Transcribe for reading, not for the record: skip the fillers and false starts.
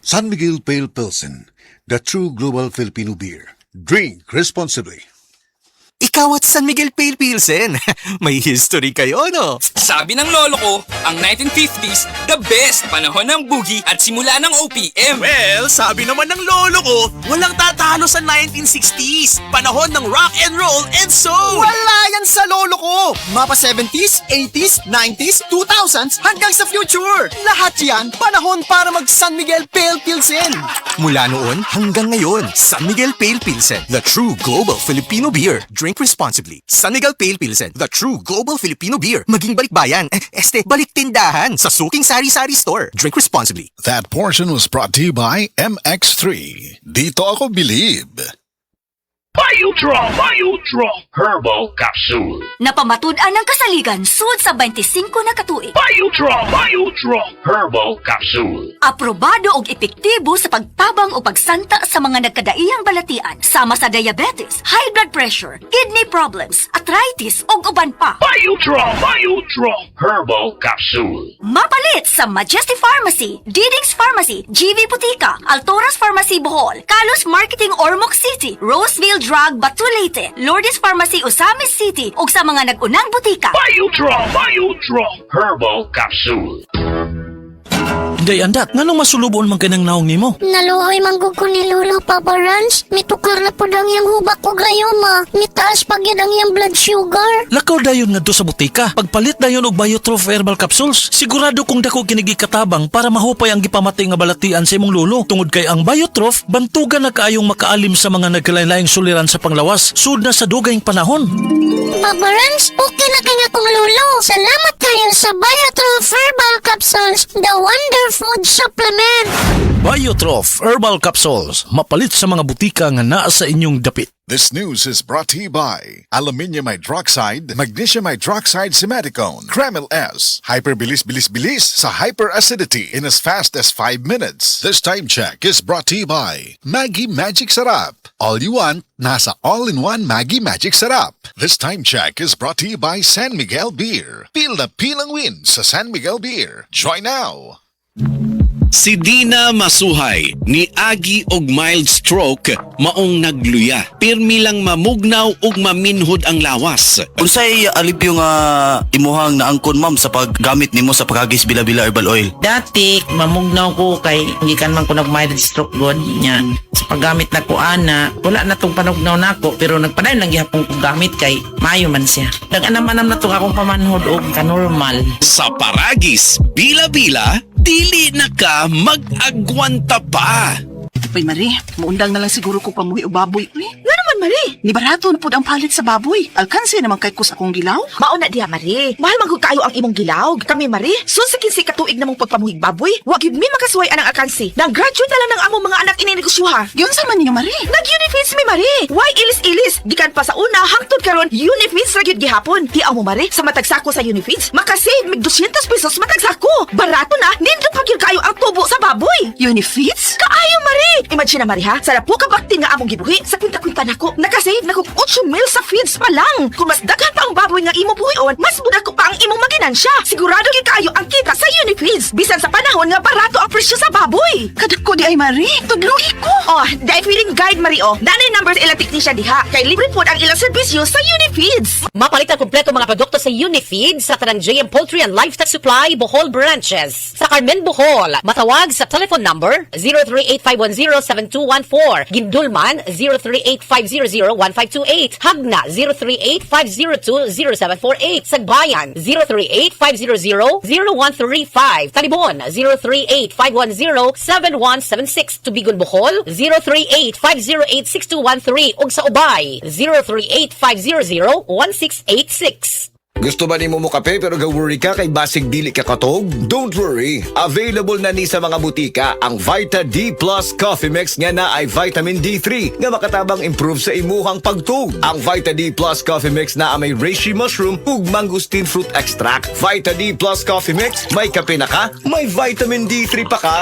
San Miguel Pale Pilsen, the true global Filipino beer. Drink responsibly. Ikaw at San Miguel Pale Pilsen. May history kayo, no? Sabi ng lolo ko, ang 1950s, the best panahon ng boogie at simula ng OPM. Well, sabi naman ng lolo ko, walang tatalo sa 1960s. Panahon ng rock and roll and soul. Wala yan sa lolo ko. Mapa 70s, 80s, 90s, 2000s hanggang sa future. Lahat yan, panahon para mag San Miguel Pale Pilsen. Mula noon hanggang ngayon, San Miguel Pale Pilsen, the true global Filipino beer. Drink responsibly. San Miguel Pale Pilsen, the true global Filipino beer. Maging balikbayan, balik tindahan sa suking sari-sari store. Drink responsibly. That portion was brought to you by MX3. Dito ako believe. Biodraw Herbal Capsule. Napamatud-an ng kasaligan sud sa 25 na katuig. Biodraw Herbal Capsule. Aprobado og epektibo sa pagtabang o pagsanta sa mga nagkadaiyang balatian sama sa diabetes, high blood pressure, kidney problems, arthritis ug uban pa. Biodraw Herbal Capsule. Mapalit sa Majesty Pharmacy, Diding's Pharmacy, GV Butika, Altoras Pharmacy Bohol, Kalos Marketing Ormoc City, Roseville Drug Batulete, Lourdes Pharmacy Osamis City ug sa mga nag-unang butika. Biodraw Herbal Capsule. Day andat, nganong masulubon man kanang naong nimo? Naluoy manggug ko ni Lolo Papa Rans. Mitukar na po dang yung hubak ko gayoma. Mitaas pag yan ang yung blood sugar. Lakaw dayon ngadto sa butika. Pagpalit dayon og Biotrof Herbal Capsules. Sigurado kung dako kinigi katabang para mahupay ang gipamatay nga balatian sa imong lolo. Tungod kay ang Biotrof bantugan na kaayong makaalim sa mga nagkalain-laing suliran sa panglawas. Sud na sa dugayng panahon. Papa Rans, okay na kanya kong lolo. Salamat kayo sa Biotrof Herbal Capsules, the wonder food supplement. Biotrof Herbal Capsules. Mapalit sa mga butika nga naa sa inyong dapit. This news is brought to you by Aluminium Hydroxide, Magnesium Hydroxide Simaticone, Kremil S, Hyperbilis-bilis-bilis sa hyperacidity in as fast as 5 minutes. This time check is brought to you by Maggi Magic Sarap. All you want, nasa all-in-one Maggi Magic Sarap. This time check is brought to you by San Miguel Beer. Feel the pilang win sa San Miguel Beer. Join now! Si Dina Masuhay ni agi og mild stroke maong nagluya. Pirmi lang mamugnaw ug maminhod ang lawas. Unsay alipyo nga imuhang naangkon ma'am sa paggamit nimo sa pagagis bila-bila herbal oil? Dati mamugnaw ko kay gikan man ko nag mild stroke god nya. Sa paggamit na ko ana, wala na tong panugnaw nako pero nagpadayon lang gyapon ko gamit kay mayo man siya. Nag-anam-anam na tong akong pamanhod og kanormal. Sa paragis bila-bila dili na ka mag-agwanta pa. Pay Marie, muundang na lang siguro ko pamuhi o baboy. Nga naman Marie, ni barato na po ang palit sa baboy. Alkansi naman kay kus akong gilaw. Mauna diha Marie, mahal magkog kayo ang imong gilaw. Kami Marie, sunsikin si katuig namong pagpamuhig baboy. Wag yun mi makasuway anang alkansi. Nag-graduate na lang ng among mga anak ininegosyoha. Yun sa man niyo Marie. Nag-Unifeeds mi Marie. Why ilis-ilis? Gikan pa sa una, hangtod karon Unifeeds ra gyud gihapon. Tiaw mo Marie, sa matag sako sa Unifeeds, makasave mig 200 pesos matag sako. Barato na, nindot pa gyud kayo ang tubo sa baboy. Unifeeds? Kaayo Marie. Imagine na Marie ha, sa po ka bakti nga among gibuhi, sa kwinta-kwinta nako, nakasave nako 8 mil sa feeds pa lang. Kung mas daghan pa ang baboy nga imo buhion, mas budak ko pa ang imong maginansya. Sigurado gyud kayo ang kita sa Unifeeds. Bisan sa panahon nga barato ang presyo sa baboy. Kadak ko di ay Marie, tudlugi ko. Oh, dahil feeling guide Marie oh. Nanay numbers ilang technician diha, kay libre po ang ilang serbisyo sa Unifeeds. Mapalit ang kompleto mga produkto sa Unifeeds sa tanang JM Poultry and Livestock Supply Bohol branches. Sa Carmen Bohol, matawag sa telephone number 038-510-7214. Gindulman 038-500-1528. Hagna 038-502-0748. Sagbayan 038-500-0135. Talibon 038-510-7176. Tubigon Bohol 038-508-6213. ug sa Ubay 038-500-1686. Gusto ba ni mo kape pero ga-worry ka kay basig dili ka katog? Don't worry! Available na ni sa mga butika ang Vita D Plus Coffee Mix nga na ay vitamin D3 nga makatabang improve sa imuhang pagtug. Ang Vita D Plus Coffee Mix na may reishi mushroom ug mangosteen fruit extract. Vita D Plus Coffee Mix, may kape na ka, may vitamin D3 pa ka!